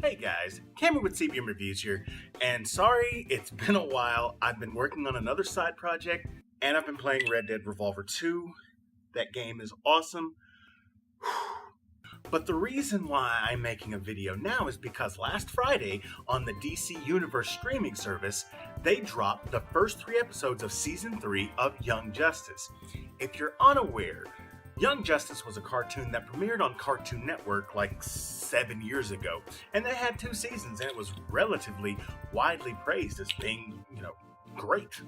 Hey guys, Cameron with CBM Reviews here, and sorry it's been a while. I've been working on another side project, and I've been playing Red Dead Revolver 2. That game is awesome. But the reason why I'm making a video now is because last Friday on the DC Universe streaming service, they dropped the first 3 episodes of Season 3 of Young Justice. If you're unaware, Young Justice was a cartoon that premiered on Cartoon Network like 7 years ago, and they had 2 seasons, and it was relatively widely praised as being, great.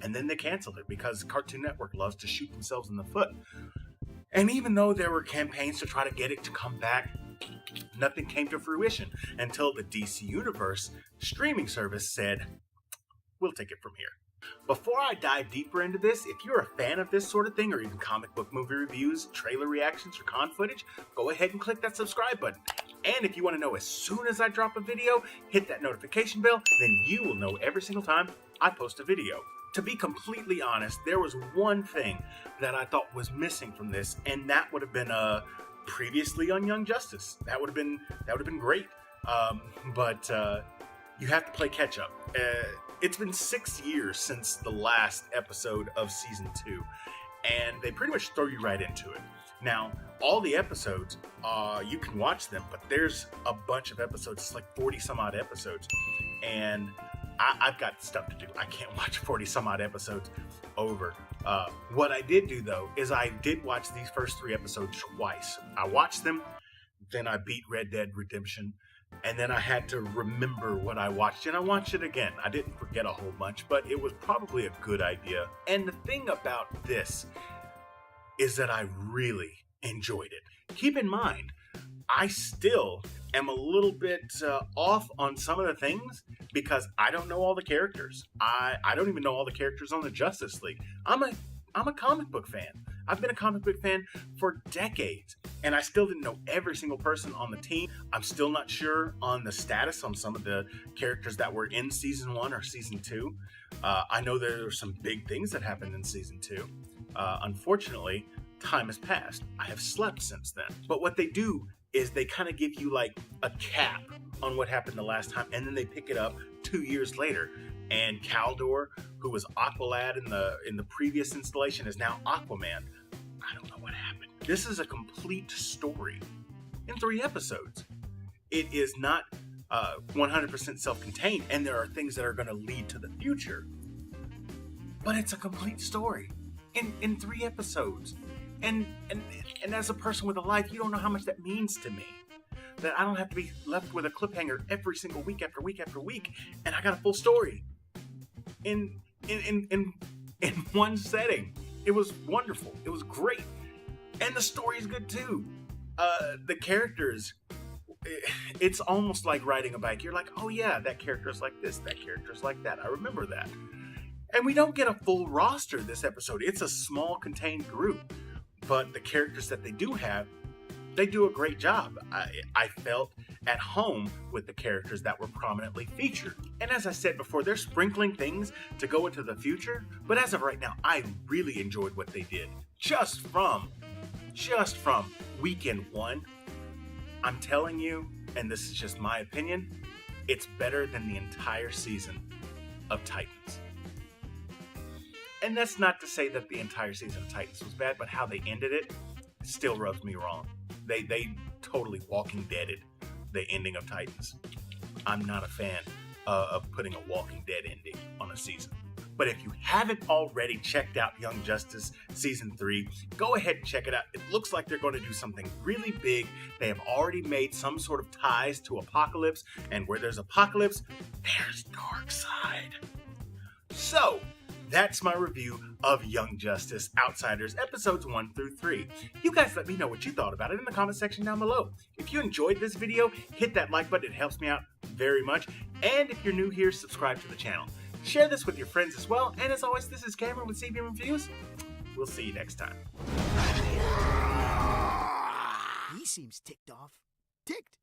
And then they canceled it because Cartoon Network loves to shoot themselves in the foot. And even though there were campaigns to try to get it to come back, nothing came to fruition until the DC Universe streaming service said, we'll take it from here. Before I dive deeper into this, if you're a fan of this sort of thing, or even comic book movie reviews, trailer reactions, or con footage, go ahead and click that subscribe button. And if you want to know as soon as I drop a video, hit that notification bell, then you will know every single time I post a video. To be completely honest, there was one thing that I thought was missing from this, and that would have been previously on Young Justice. That would have been great. But you have to play catch up. It's been 6 years since the last episode of Season 2, and they pretty much throw you right into it. Now, all the episodes, you can watch them, but there's a bunch of episodes. It's like 40 some odd episodes, and I've got stuff to do. I can't watch 40 some odd episodes over. What I did do, though, is I did watch these first 3 episodes twice. I watched them, then I beat Red Dead Redemption, and then I had to remember what I watched, and I watched it again. I didn't forget a whole bunch, but it was probably a good idea. And the thing about this is that I really enjoyed it. Keep in mind, I still am a little bit off on some of the things because I don't know all the characters. I don't even know all the characters on the Justice League. I'm a comic book fan. I've been a comic book fan for decades, and I still didn't know every single person on the team. I'm still not sure on the status on some of the characters that were in Season 1 or Season 2. I know there are some big things that happened in Season 2. Unfortunately, time has passed. I have slept since then. But what they do is they kind of give you like a cap on what happened the last time, and then they pick it up 2 years later. And Kaldor, who was Aqualad in the previous installation, is now Aquaman. I don't know what happened. This is a complete story in 3 episodes. It is not 100% self-contained, and there are things that are going to lead to the future. But it's a complete story in 3 episodes. And as a person with a life, you don't know how much that means to me. That I don't have to be left with a cliffhanger every single week after week after week, and I got a full story in one setting. It was wonderful. It was great, and the story is good too. The characters, it's almost like riding a bike. You're like, oh yeah, that character's like this, that character's like that. I remember that. And we don't get a full roster this episode. It's a small contained group. But the characters that they do have, they do a great job. I felt at home with the characters that were prominently featured. And as I said before, they're sprinkling things to go into the future. But as of right now, I really enjoyed what they did. Just from weekend 1, I'm telling you, and this is just my opinion, it's better than the entire season of Titans. And that's not to say that the entire season of Titans was bad, but how they ended it still rubs me wrong. They totally Walking Deaded the ending of Titans. I'm not a fan of putting a Walking Dead ending on a season. But if you haven't already checked out Young Justice Season 3, go ahead and check it out. It looks like they're going to do something really big. They have already made some sort of ties to Apocalypse, and where there's Apocalypse, there's Darkseid. So, that's my review of Young Justice Outsiders episodes 1 through 3. You guys let me know what you thought about it in the comment section down below. If you enjoyed this video, hit that like button. It helps me out very much. And if you're new here, subscribe to the channel. Share this with your friends as well. And as always, this is Cameron with CBM Reviews. We'll see you next time. He seems ticked off. Ticked?